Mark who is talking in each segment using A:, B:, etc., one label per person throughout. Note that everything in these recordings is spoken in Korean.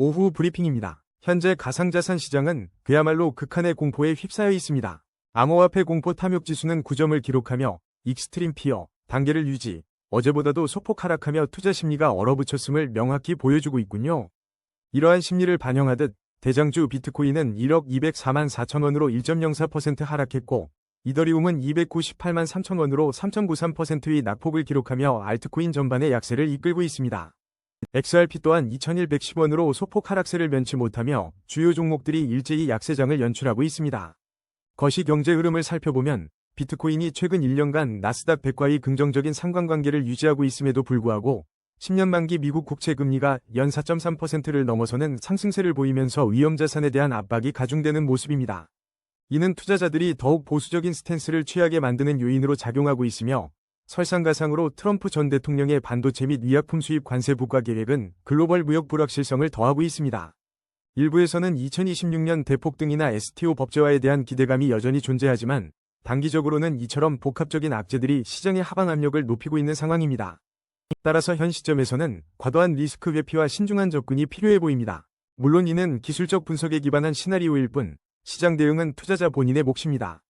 A: 오후 브리핑입니다. 현재 가상자산 시장은 그야말로 극한의 공포에 휩싸여 있습니다. 암호화폐 공포 탐욕 지수는 9점을 기록하며 익스트림 피어 단계를 유지, 어제보다도 소폭 하락하며 투자 심리가 얼어붙었음을 명확히 보여주고 있군요. 이러한 심리를 반영하듯 대장주 비트코인은 1억 204만 4천 원으로 1.04% 하락했고, 이더리움은 298만 3천 원으로 3.93%의 낙폭을 기록하며 알트코인 전반의 약세를 이끌고 있습니다. XRP 또한 2,110원으로 소폭 하락세를 면치 못하며 주요 종목들이 일제히 약세장을 연출하고 있습니다. 거시 경제 흐름을 살펴보면 비트코인이 최근 1년간 나스닥 100과의 긍정적인 상관관계를 유지하고 있음에도 불구하고 10년 만기 미국 국채 금리가 연 4.3%를 넘어서는 상승세를 보이면서 위험자산에 대한 압박이 가중되는 모습입니다. 이는 투자자들이 더욱 보수적인 스탠스를 취하게 만드는 요인으로 작용하고 있으며, 설상가상으로 트럼프 전 대통령의 반도체 및 의약품 수입 관세 부과 계획은 글로벌 무역 불확실성을 더하고 있습니다. 일부에서는 2026년 대폭등이나 STO 법제화에 대한 기대감이 여전히 존재하지만, 단기적으로는 이처럼 복합적인 악재들이 시장의 하방 압력을 높이고 있는 상황입니다. 따라서 현 시점에서는 과도한 리스크 회피와 신중한 접근이 필요해 보입니다. 물론 이는 기술적 분석에 기반한 시나리오일 뿐, 시장 대응은 투자자 본인의 몫입니다.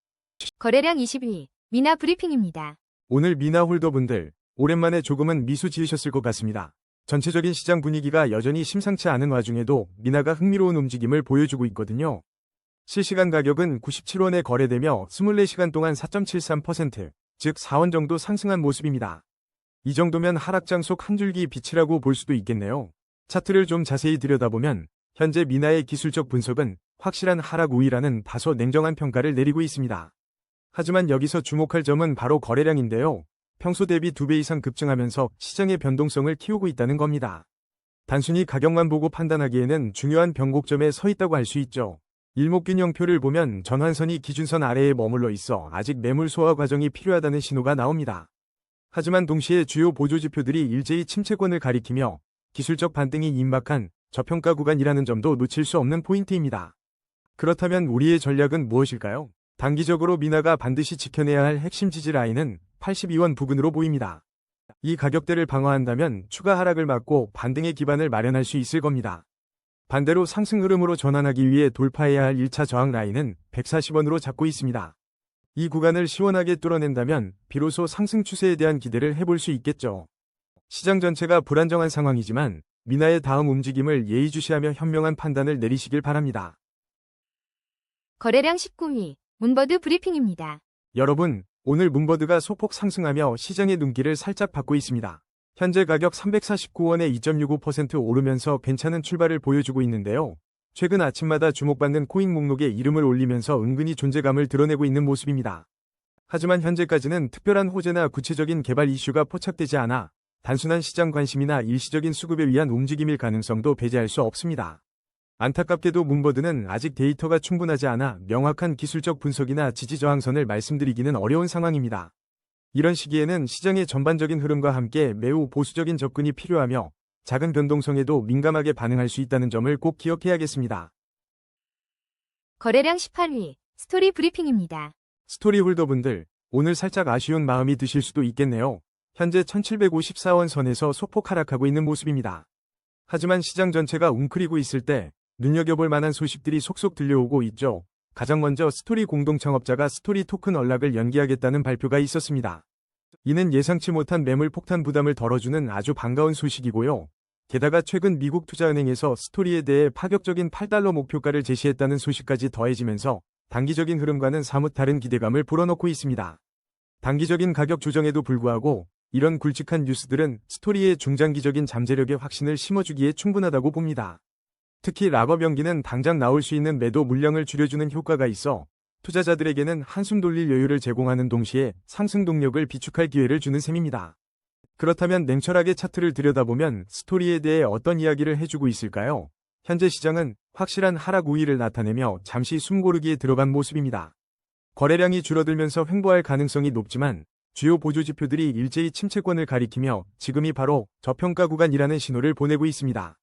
B: 거래량 22, 미나 브리핑입니다.
A: 오늘 미나 홀더분들, 오랜만에 조금은 미소 지으셨을 것 같습니다. 전체적인 시장 분위기가 여전히 심상치 않은 와중에도 미나가 흥미로운 움직임을 보여주고 있거든요. 실시간 가격은 97원에 거래되며 24시간 동안 4.73%, 즉 4원 정도 상승한 모습입니다. 이 정도면 하락장 속 한 줄기 빛이라고 볼 수도 있겠네요. 차트를 좀 자세히 들여다보면 현재 미나의 기술적 분석은 확실한 하락 우위라는 다소 냉정한 평가를 내리고 있습니다. 하지만 여기서 주목할 점은 바로 거래량인데요. 평소 대비 2배 이상 급증하면서 시장의 변동성을 키우고 있다는 겁니다. 단순히 가격만 보고 판단하기에는 중요한 변곡점에 서 있다고 할 수 있죠. 일목균형표를 보면 전환선이 기준선 아래에 머물러 있어 아직 매물 소화 과정이 필요하다는 신호가 나옵니다. 하지만 동시에 주요 보조지표들이 일제히 침체권을 가리키며 기술적 반등이 임박한 저평가 구간이라는 점도 놓칠 수 없는 포인트입니다. 그렇다면 우리의 전략은 무엇일까요? 단기적으로 미나가 반드시 지켜내야 할 핵심 지지 라인은 82원 부근으로 보입니다. 이 가격대를 방어한다면 추가 하락을 막고 반등의 기반을 마련할 수 있을 겁니다. 반대로 상승 흐름으로 전환하기 위해 돌파해야 할 1차 저항 라인은 140원으로 잡고 있습니다. 이 구간을 시원하게 뚫어낸다면 비로소 상승 추세에 대한 기대를 해볼 수 있겠죠. 시장 전체가 불안정한 상황이지만 미나의 다음 움직임을 예의주시하며 현명한 판단을 내리시길 바랍니다.
B: 거래량 19위, 문버드 브리핑입니다.
A: 여러분, 오늘 문버드가 소폭 상승하며 시장의 눈길을 살짝 받고 있습니다. 현재 가격 349원에 2.65% 오르면서 괜찮은 출발을 보여주고 있는데요. 최근 아침마다 주목받는 코인 목록에 이름을 올리면서 은근히 존재감을 드러내고 있는 모습입니다. 하지만 현재까지는 특별한 호재나 구체적인 개발 이슈가 포착되지 않아 단순한 시장 관심이나 일시적인 수급에 의한 움직임일 가능성도 배제할 수 없습니다. 안타깝게도 문버드는 아직 데이터가 충분하지 않아 명확한 기술적 분석이나 지지 저항선을 말씀드리기는 어려운 상황입니다. 이런 시기에는 시장의 전반적인 흐름과 함께 매우 보수적인 접근이 필요하며 작은 변동성에도 민감하게 반응할 수 있다는 점을 꼭 기억해야겠습니다.
B: 거래량 18위, 스토리 브리핑입니다.
A: 스토리 홀더분들, 오늘 살짝 아쉬운 마음이 드실 수도 있겠네요. 현재 1754원 선에서 소폭 하락하고 있는 모습입니다. 하지만 시장 전체가 웅크리고 있을 때 눈여겨볼 만한 소식들이 속속 들려오고 있죠. 가장 먼저 스토리 공동창업자가 스토리 토큰 언락을 연기하겠다는 발표가 있었습니다. 이는 예상치 못한 매물 폭탄 부담을 덜어주는 아주 반가운 소식이고요. 게다가 최근 미국 투자은행에서 스토리에 대해 파격적인 $8 목표가를 제시했다는 소식까지 더해지면서 단기적인 흐름과는 사뭇 다른 기대감을 불어넣고 있습니다. 단기적인 가격 조정에도 불구하고 이런 굵직한 뉴스들은 스토리의 중장기적인 잠재력에 확신을 심어주기에 충분하다고 봅니다. 특히 락업 연기는 당장 나올 수 있는 매도 물량을 줄여주는 효과가 있어 투자자들에게는 한숨 돌릴 여유를 제공하는 동시에 상승 동력을 비축할 기회를 주는 셈입니다. 그렇다면 냉철하게 차트를 들여다보면 스토리에 대해 어떤 이야기를 해주고 있을까요? 현재 시장은 확실한 하락 우위를 나타내며 잠시 숨고르기에 들어간 모습입니다. 거래량이 줄어들면서 횡보할 가능성이 높지만 주요 보조지표들이 일제히 침체권을 가리키며 지금이 바로 저평가 구간이라는 신호를 보내고 있습니다.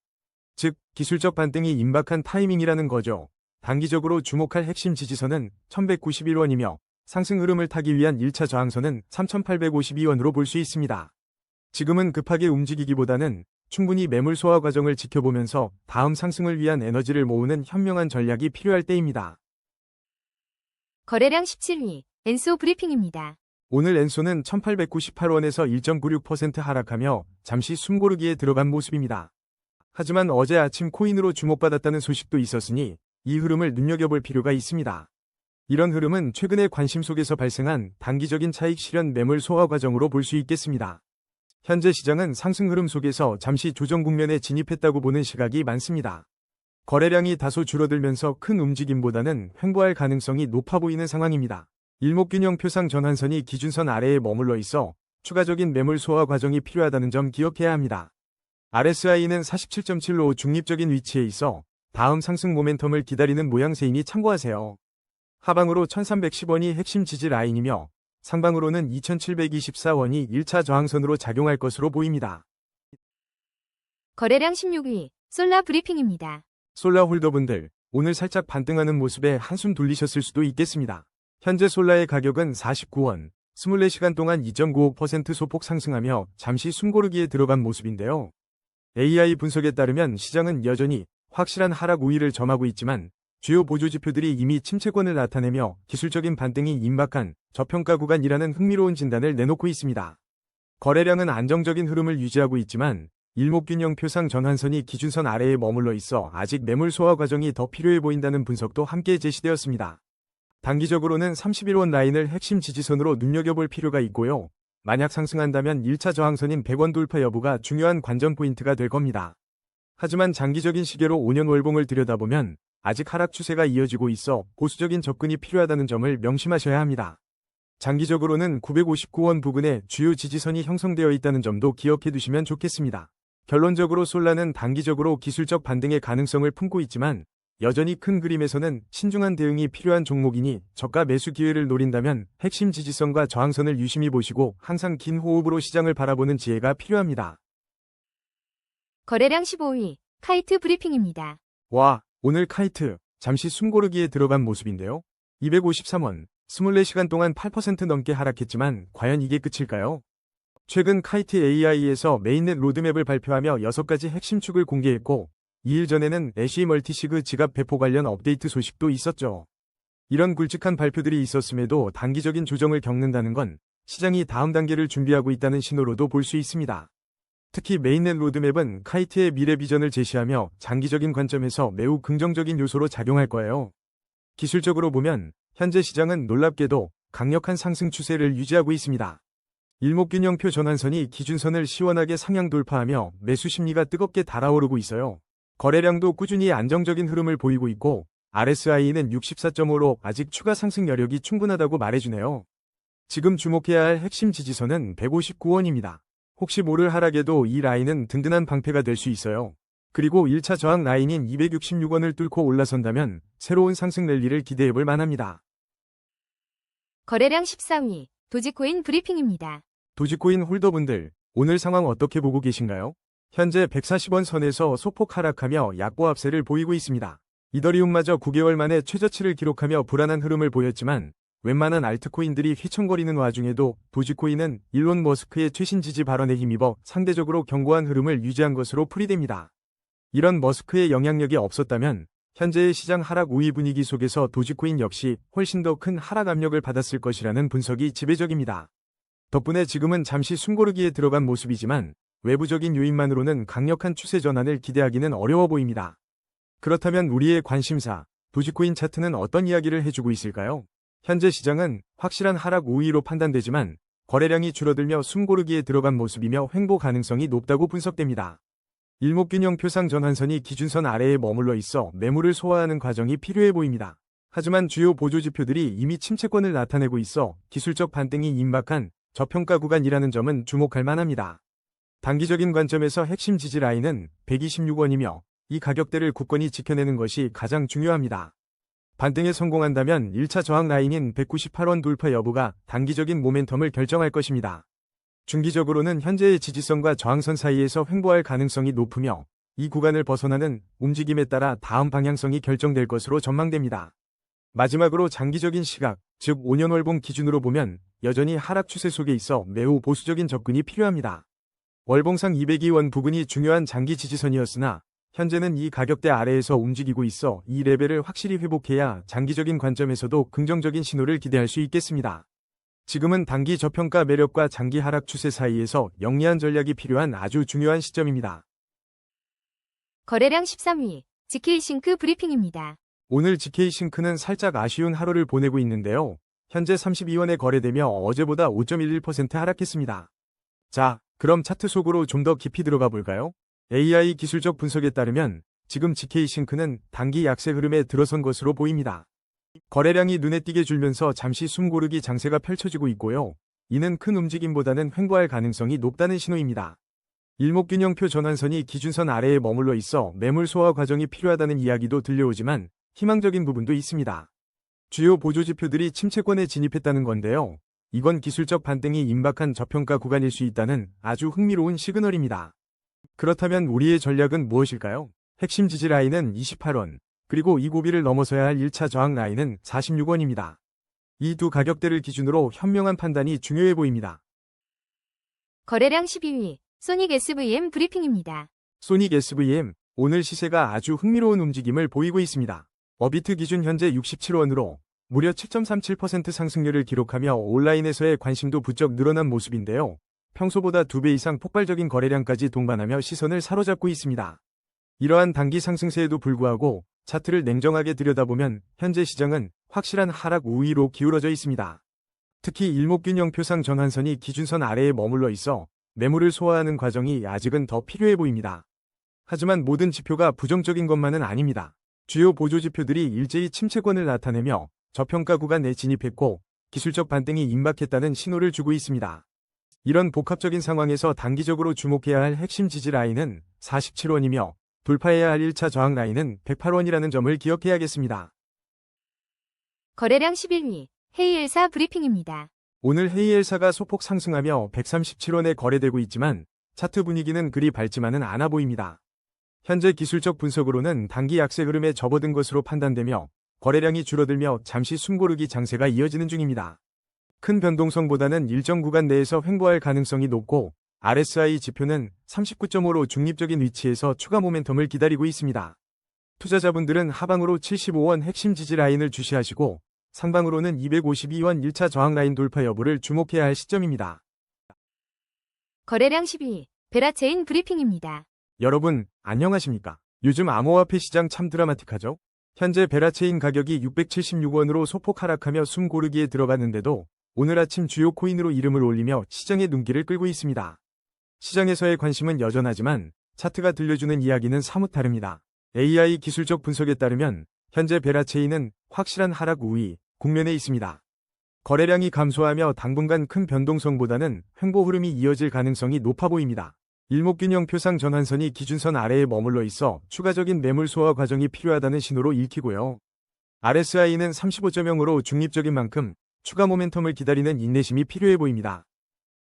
A: 즉, 기술적 반등이 임박한 타이밍이라는 거죠. 단기적으로 주목할 핵심 지지선은 1191원이며 상승 흐름을 타기 위한 1차 저항선은 3852원으로 볼 수 있습니다. 지금은 급하게 움직이기보다는 충분히 매물 소화 과정을 지켜보면서 다음 상승을 위한 에너지를 모으는 현명한 전략이 필요할 때입니다.
B: 거래량 17위, 엔소 브리핑입니다.
A: 오늘 엔소는 1898원에서 1.96% 하락하며 잠시 숨고르기에 들어간 모습입니다. 하지만 어제 아침 코인으로 주목받았다는 소식도 있었으니 이 흐름을 눈여겨볼 필요가 있습니다. 이런 흐름은 최근의 관심 속에서 발생한 단기적인 차익 실현 매물 소화 과정으로 볼 수 있겠습니다. 현재 시장은 상승 흐름 속에서 잠시 조정 국면에 진입했다고 보는 시각이 많습니다. 거래량이 다소 줄어들면서 큰 움직임보다는 횡보할 가능성이 높아 보이는 상황입니다. 일목균형 표상 전환선이 기준선 아래에 머물러 있어 추가적인 매물 소화 과정이 필요하다는 점 기억해야 합니다. RSI는 47.7로 중립적인 위치에 있어 다음 상승 모멘텀을 기다리는 모양새이니 참고하세요. 하방으로 1310원이 핵심 지지 라인이며 상방으로는 2724원이 1차 저항선으로 작용할 것으로 보입니다.
B: 거래량 16위, 솔라 브리핑입니다.
A: 솔라 홀더분들, 오늘 살짝 반등하는 모습에 한숨 돌리셨을 수도 있겠습니다. 현재 솔라의 가격은 49원, 24시간 동안 2.95% 소폭 상승하며 잠시 숨고르기에 들어간 모습인데요. AI 분석에 따르면 시장은 여전히 확실한 하락 우위를 점하고 있지만 주요 보조지표들이 이미 침체권을 나타내며 기술적인 반등이 임박한 저평가 구간이라는 흥미로운 진단을 내놓고 있습니다. 거래량은 안정적인 흐름을 유지하고 있지만 일목균형 표상 전환선이 기준선 아래에 머물러 있어 아직 매물 소화 과정이 더 필요해 보인다는 분석도 함께 제시되었습니다. 단기적으로는 31원 라인을 핵심 지지선으로 눈여겨볼 필요가 있고요. 만약 상승한다면 1차 저항선인 100원 돌파 여부가 중요한 관전 포인트가 될 겁니다. 하지만 장기적인 시계로 5년 월봉을 들여다보면 아직 하락 추세가 이어지고 있어 보수적인 접근이 필요하다는 점을 명심하셔야 합니다. 장기적으로는 959원 부근에 주요 지지선이 형성되어 있다는 점도 기억해 두시면 좋겠습니다. 결론적으로 솔라는 단기적으로 기술적 반등의 가능성을 품고 있지만 여전히 큰 그림에서는 신중한 대응이 필요한 종목이니 저가 매수 기회를 노린다면 핵심 지지선과 저항선을 유심히 보시고 항상 긴 호흡으로 시장을 바라보는 지혜가 필요합니다.
B: 거래량 15위, 카이트 브리핑입니다.
A: 와, 오늘 카이트 잠시 숨고르기에 들어간 모습인데요. 253원, 24시간 동안 8% 넘게 하락했지만 과연 이게 끝일까요? 최근 카이트 AI에서 메인넷 로드맵을 발표하며 6가지 핵심 축을 공개했고 2일 전에는 애쉬 멀티시그 지갑 배포 관련 업데이트 소식도 있었죠. 이런 굵직한 발표들이 있었음에도 단기적인 조정을 겪는다는 건 시장이 다음 단계를 준비하고 있다는 신호로도 볼 수 있습니다. 특히 메인넷 로드맵은 카이트의 미래 비전을 제시하며 장기적인 관점에서 매우 긍정적인 요소로 작용할 거예요. 기술적으로 보면 현재 시장은 놀랍게도 강력한 상승 추세를 유지하고 있습니다. 일목균형표 전환선이 기준선을 시원하게 상향 돌파하며 매수 심리가 뜨겁게 달아오르고 있어요. 거래량도 꾸준히 안정적인 흐름을 보이고 있고 RSI는 64.5로 아직 추가 상승 여력이 충분하다고 말해주네요. 지금 주목해야 할 핵심 지지선은 159원입니다. 혹시 모를 하락에도 이 라인은 든든한 방패가 될 수 있어요. 그리고 1차 저항 라인인 266원을 뚫고 올라선다면 새로운 상승 랠리를 기대해볼 만합니다.
B: 거래량 14위, 도지코인 브리핑입니다.
A: 도지코인 홀더분들, 오늘 상황 어떻게 보고 계신가요? 현재 140원 선에서 소폭 하락하며 약보합세를 보이고 있습니다. 이더리움마저 9개월 만에 최저치를 기록하며 불안한 흐름을 보였지만 웬만한 알트코인들이 휘청거리는 와중에도 도지코인은 일론 머스크의 최신 지지 발언에 힘입어 상대적으로 견고한 흐름을 유지한 것으로 풀이됩니다. 이런 머스크의 영향력이 없었다면 현재의 시장 하락 우위 분위기 속에서 도지코인 역시 훨씬 더 큰 하락 압력을 받았을 것이라는 분석이 지배적입니다. 덕분에 지금은 잠시 숨고르기에 들어간 모습이지만 외부적인 요인만으로는 강력한 추세 전환을 기대하기는 어려워 보입니다. 그렇다면 우리의 관심사, 도지코인 차트는 어떤 이야기를 해주고 있을까요? 현재 시장은 확실한 하락 우위로 판단되지만 거래량이 줄어들며 숨고르기에 들어간 모습이며 횡보 가능성이 높다고 분석됩니다. 일목균형 표상 전환선이 기준선 아래에 머물러 있어 매물을 소화하는 과정이 필요해 보입니다. 하지만 주요 보조지표들이 이미 침체권을 나타내고 있어 기술적 반등이 임박한 저평가 구간이라는 점은 주목할 만합니다. 단기적인 관점에서 핵심 지지 라인은 126원이며 이 가격대를 굳건히 지켜내는 것이 가장 중요합니다. 반등에 성공한다면 1차 저항 라인인 198원 돌파 여부가 단기적인 모멘텀을 결정할 것입니다. 중기적으로는 현재의 지지선과 저항선 사이에서 횡보할 가능성이 높으며 이 구간을 벗어나는 움직임에 따라 다음 방향성이 결정될 것으로 전망됩니다. 마지막으로 장기적인 시각, 즉 5년 월봉 기준으로 보면 여전히 하락 추세 속에 있어 매우 보수적인 접근이 필요합니다. 월봉상 202원 부근이 중요한 장기 지지선이었으나 현재는 이 가격대 아래에서 움직이고 있어 이 레벨을 확실히 회복해야 장기적인 관점에서도 긍정적인 신호를 기대할 수 있겠습니다. 지금은 단기 저평가 매력과 장기 하락 추세 사이에서 영리한 전략이 필요한 아주 중요한 시점입니다.
B: 거래량 13위, GK싱크 브리핑입니다.
A: 오늘 GK싱크는 살짝 아쉬운 하루를 보내고 있는데요. 현재 32원에 거래되며 어제보다 5.11% 하락했습니다. 자, 그럼 차트 속으로 좀 더 깊이 들어가 볼까요? AI 기술적 분석에 따르면 지금 GK싱크는 단기 약세 흐름에 들어선 것으로 보입니다. 거래량이 눈에 띄게 줄면서 잠시 숨고르기 장세가 펼쳐지고 있고요. 이는 큰 움직임보다는 횡보할 가능성이 높다는 신호입니다. 일목균형표 전환선이 기준선 아래에 머물러 있어 매물 소화 과정이 필요하다는 이야기도 들려오지만 희망적인 부분도 있습니다. 주요 보조지표들이 침체권에 진입했다는 건데요. 이건 기술적 반등이 임박한 저평가 구간일 수 있다는 아주 흥미로운 시그널입니다. 그렇다면 우리의 전략은 무엇일까요? 핵심 지지 라인은 28원, 그리고 이 고비를 넘어서야 할 1차 저항 라인은 46원입니다. 이 두 가격대를 기준으로 현명한 판단이 중요해 보입니다.
B: 거래량 12위, 소닉 SVM 브리핑입니다.
A: 소닉 SVM, 오늘 시세가 아주 흥미로운 움직임을 보이고 있습니다. 어비트 기준 현재 67원으로 무려 7.37% 상승률을 기록하며 온라인에서의 관심도 부쩍 늘어난 모습인데요. 평소보다 2배 이상 폭발적인 거래량까지 동반하며 시선을 사로잡고 있습니다. 이러한 단기 상승세에도 불구하고 차트를 냉정하게 들여다보면 현재 시장은 확실한 하락 우위로 기울어져 있습니다. 특히 일목균형표상 전환선이 기준선 아래에 머물러 있어 매물을 소화하는 과정이 아직은 더 필요해 보입니다. 하지만 모든 지표가 부정적인 것만은 아닙니다. 주요 보조지표들이 일제히 침체권을 나타내며 저평가 구간 내 진입했고 기술적 반등이 임박했다는 신호를 주고 있습니다. 이런 복합적인 상황에서 단기적으로 주목해야 할 핵심 지지 라인은 47원이며 돌파해야 할 1차 저항 라인은 108원이라는 점을 기억해야겠습니다.
B: 거래량 11위, 헤이엘사 브리핑입니다.
A: 오늘 헤이엘사가 소폭 상승하며 137원에 거래되고 있지만 차트 분위기는 그리 밝지만은 않아 보입니다. 현재 기술적 분석으로는 단기 약세 흐름에 접어든 것으로 판단되며 거래량이 줄어들며 잠시 숨고르기 장세가 이어지는 중입니다. 큰 변동성보다는 일정 구간 내에서 횡보할 가능성이 높고 RSI 지표는 39.5로 중립적인 위치에서 추가 모멘텀을 기다리고 있습니다. 투자자분들은 하방으로 75원 핵심 지지 라인을 주시하시고 상방으로는 252원 1차 저항 라인 돌파 여부를 주목해야 할 시점입니다.
B: 거래량 12위, 베라체인 브리핑입니다.
A: 여러분, 안녕하십니까? 요즘 암호화폐 시장 참 드라마틱하죠? 현재 베라체인 가격이 676원으로 소폭 하락하며 숨고르기에 들어갔는데도 오늘 아침 주요 코인으로 이름을 올리며 시장의 눈길을 끌고 있습니다. 시장에서의 관심은 여전하지만 차트가 들려주는 이야기는 사뭇 다릅니다. AI 기술적 분석에 따르면 현재 베라체인은 확실한 하락 우위 국면에 있습니다. 거래량이 감소하며 당분간 큰 변동성보다는 횡보 흐름이 이어질 가능성이 높아 보입니다. 일목균형표상 전환선이 기준선 아래에 머물러 있어 추가적인 매물 소화 과정이 필요하다는 신호로 읽히고요. RSI는 35.0으로 중립적인 만큼 추가 모멘텀을 기다리는 인내심이 필요해 보입니다.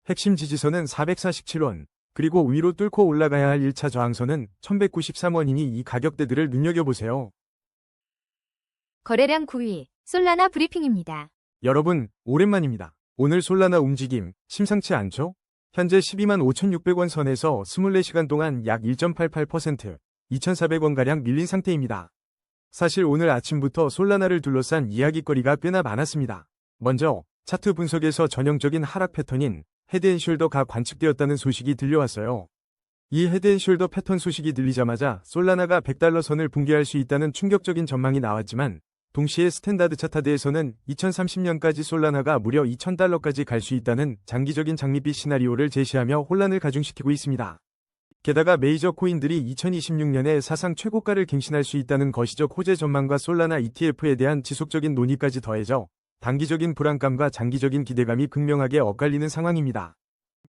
A: 핵심 지지선은 447원, 그리고 위로 뚫고 올라가야 할 1차 저항선은 1193원이니 이 가격대들을 눈여겨보세요.
B: 거래량 9위, 솔라나 브리핑입니다.
A: 여러분, 오랜만입니다. 오늘 솔라나 움직임 심상치 않죠? 현재 125,600원 선에서 24시간 동안 약 1.88%, 2,400원가량 밀린 상태입니다. 사실 오늘 아침부터 솔라나를 둘러싼 이야깃거리가 꽤나 많았습니다. 먼저 차트 분석에서 전형적인 하락 패턴인 헤드앤숄더가 관측되었다는 소식이 들려왔어요. 이 헤드앤숄더 패턴 소식이 들리자마자 솔라나가 100달러 선을 붕괴할 수 있다는 충격적인 전망이 나왔지만 동시에 스탠다드 차트에서는 2030년까지 솔라나가 무려 2,000달러까지 갈 수 있다는 장기적인 장밋빛 시나리오를 제시하며 혼란을 가중시키고 있습니다. 게다가 메이저 코인들이 2026년에 사상 최고가를 갱신할 수 있다는 거시적 호재 전망과 솔라나 ETF에 대한 지속적인 논의까지 더해져 단기적인 불안감과 장기적인 기대감이 극명하게 엇갈리는 상황입니다.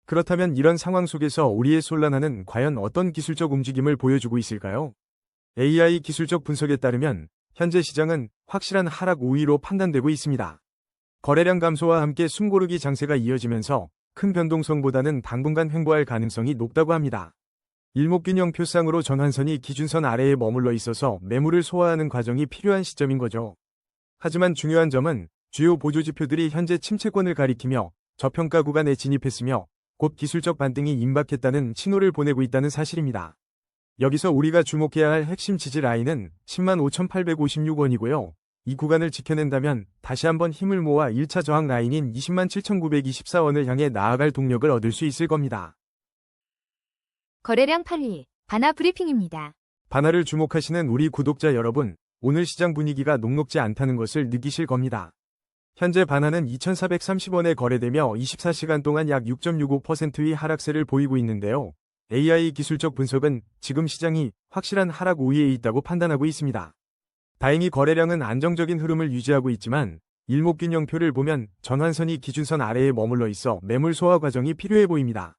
A: 그렇다면 이런 상황 속에서 우리의 솔라나는 과연 어떤 기술적 움직임을 보여주고 있을까요? AI 기술적 분석에 따르면 현재 시장은 확실한 하락 우위로 판단되고 있습니다. 거래량 감소와 함께 숨고르기 장세가 이어지면서 큰 변동성보다는 당분간 횡보할 가능성이 높다고 합니다. 일목균형표상으로 전환선이 기준선 아래에 머물러 있어서 매물을 소화하는 과정이 필요한 시점인 거죠. 하지만 중요한 점은 주요 보조지표들이 현재 침체권을 가리키며 저평가 구간에 진입했으며 곧 기술적 반등이 임박했다는 신호를 보내고 있다는 사실입니다. 여기서 우리가 주목해야 할 핵심 지지 라인은 105,856원이고요. 이 구간을 지켜낸다면 다시 한번 힘을 모아 1차 저항 라인인 207,924원을 향해 나아갈 동력을 얻을 수 있을 겁니다.
B: 거래량 8위, 바나 브리핑입니다.
A: 바나를 주목하시는 우리 구독자 여러분, 오늘 시장 분위기가 녹록지 않다는 것을 느끼실 겁니다. 현재 바나는 2,430원에 거래되며 24시간 동안 약 6.65%의 하락세를 보이고 있는데요. AI 기술적 분석은 지금 시장이 확실한 하락 우위에 있다고 판단하고 있습니다. 다행히 거래량은 안정적인 흐름을 유지하고 있지만 일목균형표를 보면 전환선이 기준선 아래에 머물러 있어 매물 소화 과정이 필요해 보입니다.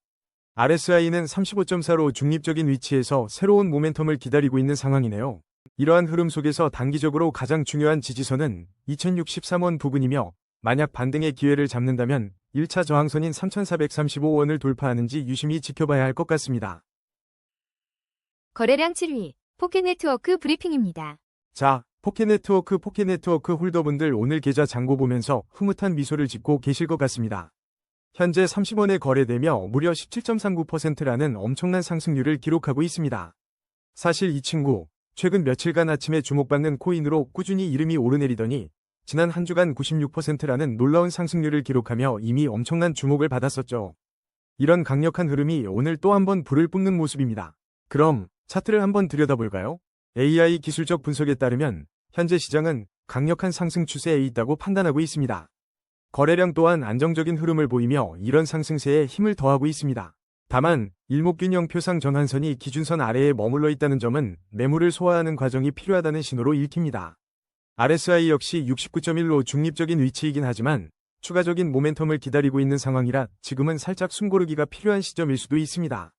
A: RSI는 35.4로 중립적인 위치에서 새로운 모멘텀을 기다리고 있는 상황이네요. 이러한 흐름 속에서 단기적으로 가장 중요한 지지선은 2063원 부근이며 만약 반등의 기회를 잡는다면 1차 저항선인 3435원을 돌파하는지 유심히 지켜봐야 할 것 같습니다.
B: 거래량 7위, 포켓네트워크 브리핑입니다.
A: 자, 포켓네트워크 홀더분들 오늘 계좌 잔고 보면서 흐뭇한 미소를 짓고 계실 것 같습니다. 현재 30원에 거래되며 무려 17.39%라는 엄청난 상승률을 기록하고 있습니다. 사실 이 친구, 최근 며칠간 아침에 주목받는 코인으로 꾸준히 이름이 오르내리더니 지난 한 주간 96%라는 놀라운 상승률을 기록하며 이미 엄청난 주목을 받았었죠. 이런 강력한 흐름이 오늘 또 한번 불을 뿜는 모습입니다. 그럼 차트를 한번 들여다볼까요? AI 기술적 분석에 따르면 현재 시장은 강력한 상승 추세에 있다고 판단하고 있습니다. 거래량 또한 안정적인 흐름을 보이며 이런 상승세에 힘을 더하고 있습니다. 다만 일목균형 표상 전환선이 기준선 아래에 머물러 있다는 점은 매물을 소화하는 과정이 필요하다는 신호로 읽힙니다. RSI 역시 69.1로 중립적인 위치이긴 하지만 추가적인 모멘텀을 기다리고 있는 상황이라 지금은 살짝 숨고르기가 필요한 시점일 수도 있습니다.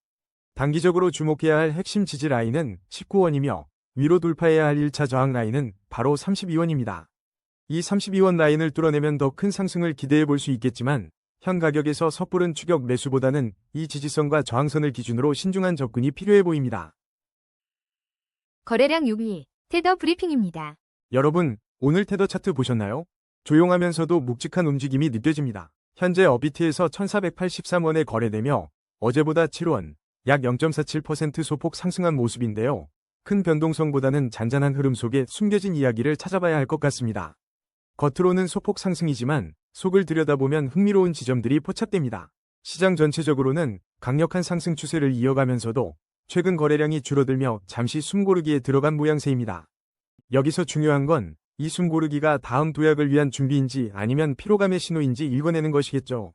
A: 단기적으로 주목해야 할 핵심 지지 라인은 19원이며 위로 돌파해야 할 1차 저항 라인은 바로 32원입니다. 이 32원 라인을 뚫어내면 더 큰 상승을 기대해 볼 수 있겠지만 현 가격에서 섣부른 추격 매수보다는 이 지지선과 저항선을 기준으로 신중한 접근이 필요해 보입니다.
B: 거래량 6위, 테더 브리핑입니다.
A: 여러분, 오늘 테더 차트 보셨나요? 조용하면서도 묵직한 움직임이 느껴집니다. 현재 업비트에서 1483원에 거래되며 어제보다 7원, 약 0.47% 소폭 상승한 모습인데요. 큰 변동성보다는 잔잔한 흐름 속에 숨겨진 이야기를 찾아봐야 할 것 같습니다. 겉으로는 소폭 상승이지만 속을 들여다보면 흥미로운 지점들이 포착됩니다. 시장 전체적으로는 강력한 상승 추세를 이어가면서도 최근 거래량이 줄어들며 잠시 숨고르기에 들어간 모양새입니다. 여기서 중요한 건 이 숨고르기가 다음 도약을 위한 준비인지 아니면 피로감의 신호인지 읽어내는 것이겠죠.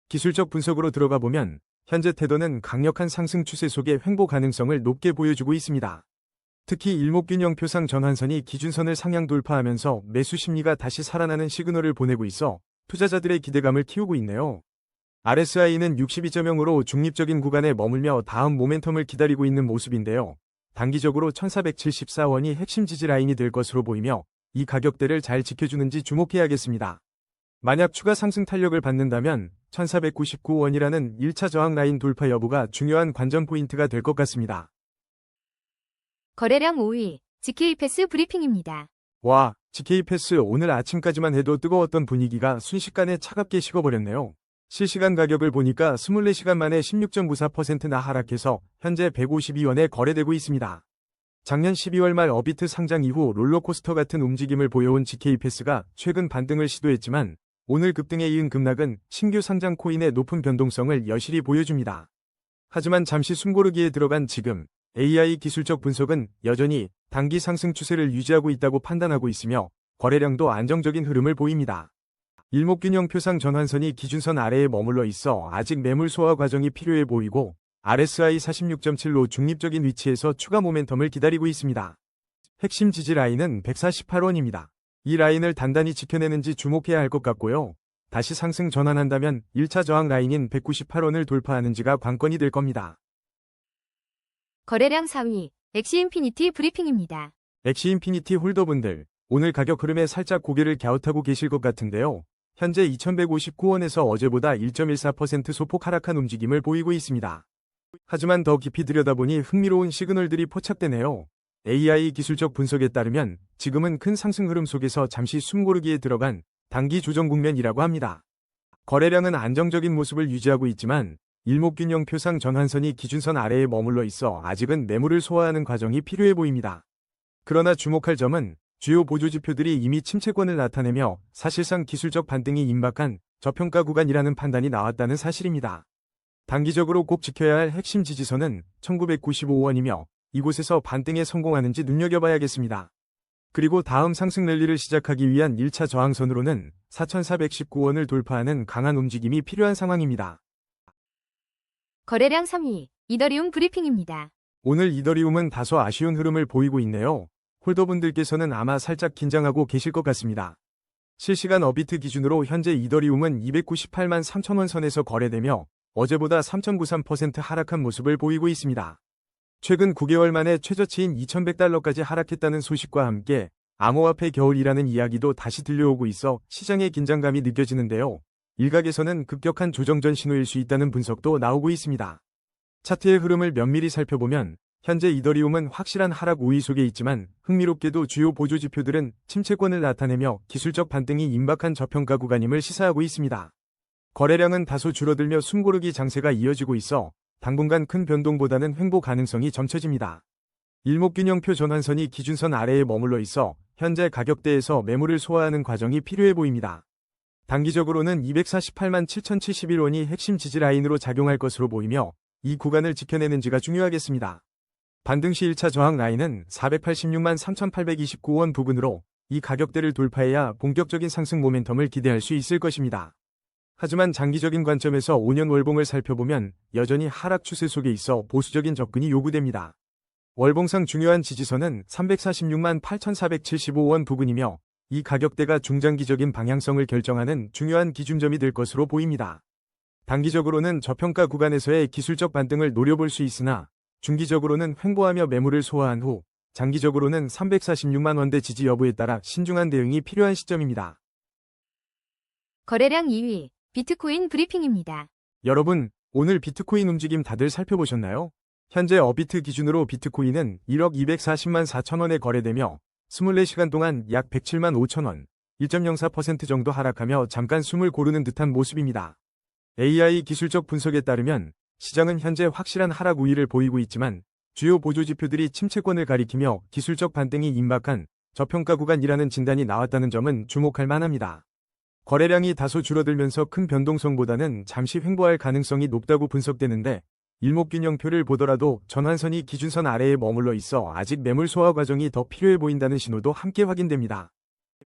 A: 기술적 분석으로 들어가 보면 현재 테더는 강력한 상승 추세 속의 횡보 가능성을 높게 보여주고 있습니다. 특히 일목균형 표상 전환선이 기준선을 상향 돌파하면서 매수 심리가 다시 살아나는 시그널을 보내고 있어 투자자들의 기대감을 키우고 있네요. RSI는 62.0으로 중립적인 구간에 머물며 다음 모멘텀을 기다리고 있는 모습인데요. 단기적으로 1474원이 핵심 지지 라인이 될 것으로 보이며 이 가격대를 잘 지켜주는지 주목해야겠습니다. 만약 추가 상승 탄력을 받는다면 1499원이라는 1차 저항 라인 돌파 여부가 중요한 관전 포인트가 될 것 같습니다.
B: 거래량 5위, GK패스 브리핑입니다.
A: 와, GK패스 오늘 아침까지만 해도 뜨거웠던 분위기가 순식간에 차갑게 식어버렸네요. 실시간 가격을 보니까 24시간 만에 16.94%나 하락해서 현재 152원에 거래되고 있습니다. 작년 12월 말 업비트 상장 이후 롤러코스터 같은 움직임을 보여온 GK패스가 최근 반등을 시도했지만 오늘 급등에 이은 급락은 신규 상장 코인의 높은 변동성을 여실히 보여줍니다. 하지만 잠시 숨고르기에 들어간 지금 AI 기술적 분석은 여전히 단기 상승 추세를 유지하고 있다고 판단하고 있으며 거래량도 안정적인 흐름을 보입니다. 일목균형 표상 전환선이 기준선 아래에 머물러 있어 아직 매물 소화 과정이 필요해 보이고 RSI 46.7로 중립적인 위치에서 추가 모멘텀을 기다리고 있습니다. 핵심 지지 라인은 148원입니다. 이 라인을 단단히 지켜내는지 주목해야 할 것 같고요. 다시 상승 전환한다면 1차 저항 라인인 198원을 돌파하는지가 관건이 될 겁니다.
B: 거래량 4위, 엑시인피니티 브리핑입니다.
A: 엑시인피니티 홀더분들, 오늘 가격 흐름에 살짝 고개를 갸웃하고 계실 것 같은데요. 현재 2159원에서 어제보다 1.14% 소폭 하락한 움직임을 보이고 있습니다. 하지만 더 깊이 들여다보니 흥미로운 시그널들이 포착되네요. AI 기술적 분석에 따르면 지금은 큰 상승 흐름 속에서 잠시 숨고르기에 들어간 단기 조정 국면이라고 합니다. 거래량은 안정적인 모습을 유지하고 있지만 일목균형표상 전환선이 기준선 아래에 머물러 있어 아직은 매물을 소화하는 과정이 필요해 보입니다. 그러나 주목할 점은 주요 보조지표들이 이미 침체권을 나타내며 사실상 기술적 반등이 임박한 저평가 구간이라는 판단이 나왔다는 사실입니다. 단기적으로 꼭 지켜야 할 핵심 지지선은 1995원이며 이곳에서 반등에 성공하는지 눈여겨봐야겠습니다. 그리고 다음 상승 랠리를 시작하기 위한 1차 저항선으로는 4,419원을 돌파하는 강한 움직임이 필요한 상황입니다.
B: 거래량 3위, 이더리움 브리핑입니다.
A: 오늘 이더리움은 다소 아쉬운 흐름을 보이고 있네요. 홀더분들께서는 아마 살짝 긴장하고 계실 것 같습니다. 실시간 어비트 기준으로 현재 이더리움은 298만 3천원 선에서 거래되며 어제보다 3.93% 하락한 모습을 보이고 있습니다. 최근 9개월 만에 최저치인 2,100달러까지 하락했다는 소식과 함께 암호화폐 겨울이라는 이야기도 다시 들려오고 있어 시장의 긴장감이 느껴지는데요. 일각에서는 급격한 조정전 신호일 수 있다는 분석도 나오고 있습니다. 차트의 흐름을 면밀히 살펴보면 현재 이더리움은 확실한 하락 우위 속에 있지만 흥미롭게도 주요 보조지표들은 침체권을 나타내며 기술적 반등이 임박한 저평가 구간임을 시사하고 있습니다. 거래량은 다소 줄어들며 숨고르기 장세가 이어지고 있어 당분간 큰 변동보다는 횡보 가능성이 점쳐집니다. 일목균형표 전환선이 기준선 아래에 머물러 있어 현재 가격대에서 매물을 소화하는 과정이 필요해 보입니다. 단기적으로는 248만 7,071원이 핵심 지지라인으로 작용할 것으로 보이며 이 구간을 지켜내는지가 중요하겠습니다. 반등 시 1차 저항 라인은 486만 3,829원 부근으로 이 가격대를 돌파해야 본격적인 상승 모멘텀을 기대할 수 있을 것입니다. 하지만 장기적인 관점에서 5년 월봉을 살펴보면 여전히 하락 추세 속에 있어 보수적인 접근이 요구됩니다. 월봉상 중요한 지지선은 346만 8,475원 부근이며 이 가격대가 중장기적인 방향성을 결정하는 중요한 기준점이 될 것으로 보입니다. 단기적으로는 저평가 구간에서의 기술적 반등을 노려볼 수 있으나 중기적으로는 횡보하며 매물을 소화한 후 장기적으로는 346만 원대 지지 여부에 따라 신중한 대응이 필요한 시점입니다.
B: 거래량 2위, 비트코인 브리핑입니다.
A: 여러분, 오늘 비트코인 움직임 다들 살펴보셨나요? 현재 어비트 기준으로 비트코인은 1억 240만 4천원에 거래되며 24시간 동안 약 107만 5천원, 1.04% 정도 하락하며 잠깐 숨을 고르는 듯한 모습입니다. AI 기술적 분석에 따르면 시장은 현재 확실한 하락 우위를 보이고 있지만 주요 보조지표들이 침체권을 가리키며 기술적 반등이 임박한 저평가 구간이라는 진단이 나왔다는 점은 주목할 만합니다. 거래량이 다소 줄어들면서 큰 변동성보다는 잠시 횡보할 가능성이 높다고 분석되는데 일목균형표를 보더라도 전환선이 기준선 아래에 머물러 있어 아직 매물 소화 과정이 더 필요해 보인다는 신호도 함께 확인됩니다.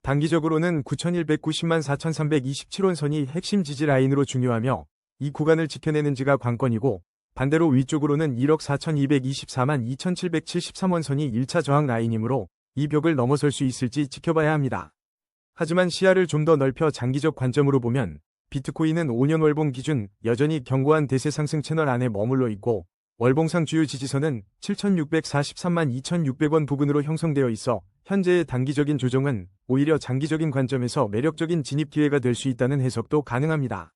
A: 단기적으로는 9,190만 4,327원 선이 핵심 지지 라인으로 중요하며 이 구간을 지켜내는지가 관건이고 반대로 위쪽으로는 1억 4,224만 2,773원 선이 1차 저항 라인이므로 이 벽을 넘어설 수 있을지 지켜봐야 합니다. 하지만 시야를 좀 더 넓혀 장기적 관점으로 보면 비트코인은 5년 월봉 기준 여전히 견고한 대세 상승 채널 안에 머물러 있고 월봉상 주요 지지선은 7,643만 2,600원 부근으로 형성되어 있어 현재의 단기적인 조정은 오히려 장기적인 관점에서 매력적인 진입 기회가 될 수 있다는 해석도 가능합니다.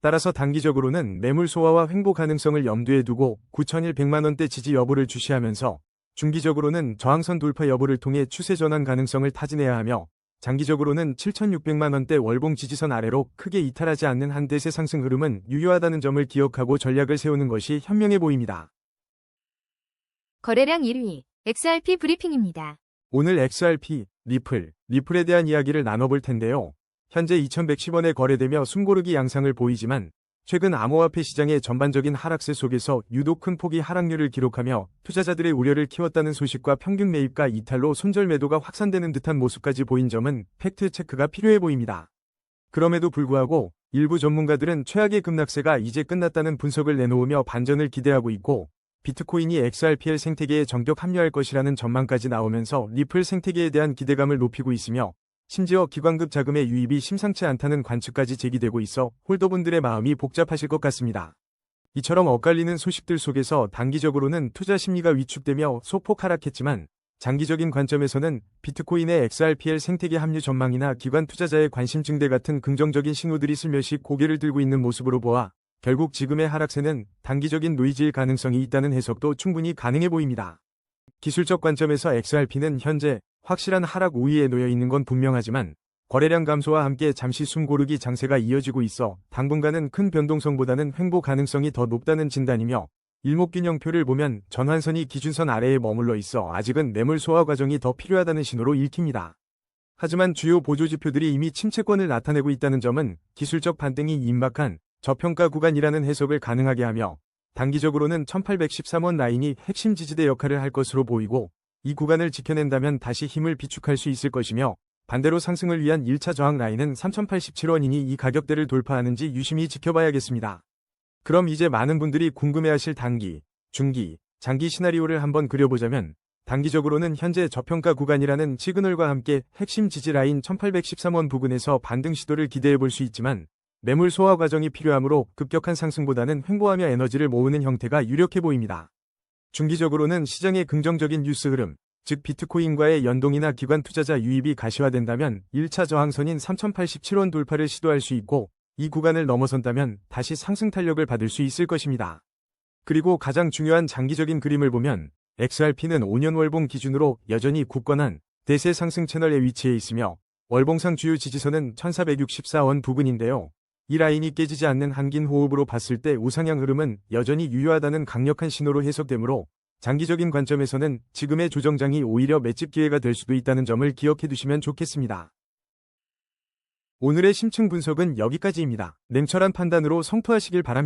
A: 따라서 단기적으로는 매물 소화와 횡보 가능성을 염두에 두고 9,100만원대 지지 여부를 주시하면서 중기적으로는 저항선 돌파 여부를 통해 추세 전환 가능성을 타진해야 하며 장기적으로는 7,600만원대 월봉 지지선 아래로 크게 이탈하지 않는 한 대세 상승 흐름은 유효하다는 점을 기억하고 전략을 세우는 것이 현명해 보입니다.
B: 거래량 1위, XRP 브리핑입니다.
A: 오늘 XRP, 리플에 대한 이야기를 나눠볼 텐데요. 현재 2,110원에 거래되며 숨고르기 양상을 보이지만 최근 암호화폐 시장의 전반적인 하락세 속에서 유독 큰 폭의 하락률을 기록하며 투자자들의 우려를 키웠다는 소식과 평균 매입가 이탈로 손절 매도가 확산되는 듯한 모습까지 보인 점은 팩트 체크가 필요해 보입니다. 그럼에도 불구하고 일부 전문가들은 최악의 급락세가 이제 끝났다는 분석을 내놓으며 반전을 기대하고 있고 비트코인이 XRPL 생태계에 전격 합류할 것이라는 전망까지 나오면서 리플 생태계에 대한 기대감을 높이고 있으며 심지어 기관급 자금의 유입이 심상치 않다는 관측까지 제기되고 있어 홀더분들의 마음이 복잡하실 것 같습니다. 이처럼 엇갈리는 소식들 속에서 단기적으로는 투자 심리가 위축되며 소폭 하락했지만 장기적인 관점에서는 비트코인의 XRPL 생태계 합류 전망이나 기관 투자자의 관심 증대 같은 긍정적인 신호들이 슬며시 고개를 들고 있는 모습으로 보아 결국 지금의 하락세는 단기적인 노이즈일 가능성이 있다는 해석도 충분히 가능해 보입니다. 기술적 관점에서 XRP는 현재 확실한 하락 우위에 놓여 있는 건 분명하지만 거래량 감소와 함께 잠시 숨 고르기 장세가 이어지고 있어 당분간은 큰 변동성보다는 횡보 가능성이 더 높다는 진단이며 일목균형표를 보면 전환선이 기준선 아래에 머물러 있어 아직은 매물 소화 과정이 더 필요하다는 신호로 읽힙니다. 하지만 주요 보조지표들이 이미 침체권을 나타내고 있다는 점은 기술적 반등이 임박한 저평가 구간이라는 해석을 가능하게 하며 단기적으로는 1813원 라인이 핵심 지지대 역할을 할 것으로 보이고 이 구간을 지켜낸다면 다시 힘을 비축할 수 있을 것이며 반대로 상승을 위한 1차 저항 라인은 3087원이니 이 가격대를 돌파하는지 유심히 지켜봐야겠습니다. 그럼 이제 많은 분들이 궁금해하실 단기, 중기, 장기 시나리오를 한번 그려보자면 단기적으로는 현재 저평가 구간이라는 시그널과 함께 핵심 지지 라인 1813원 부근에서 반등 시도를 기대해 볼 수 있지만 매물 소화 과정이 필요하므로 급격한 상승보다는 횡보하며 에너지를 모으는 형태가 유력해 보입니다. 중기적으로는 시장의 긍정적인 뉴스 흐름, 즉 비트코인과의 연동이나 기관 투자자 유입이 가시화된다면 1차 저항선인 3087원 돌파를 시도할 수 있고 이 구간을 넘어선다면 다시 상승 탄력을 받을 수 있을 것입니다. 그리고 가장 중요한 장기적인 그림을 보면 XRP는 5년 월봉 기준으로 여전히 굳건한 대세 상승 채널에 위치해 있으며 월봉상 주요 지지선은 1464원 부근인데요. 이 라인이 깨지지 않는 한긴 호흡으로 봤을 때 우상향 흐름은 여전히 유효하다는 강력한 신호로 해석되므로 장기적인 관점에서는 지금의 조정장이 오히려 맷집 기회가 될 수도 있다는 점을 기억해 두시면 좋겠습니다. 오늘의 심층 분석은 여기까지입니다. 냉철한 판단으로 성투하시길 바랍니다.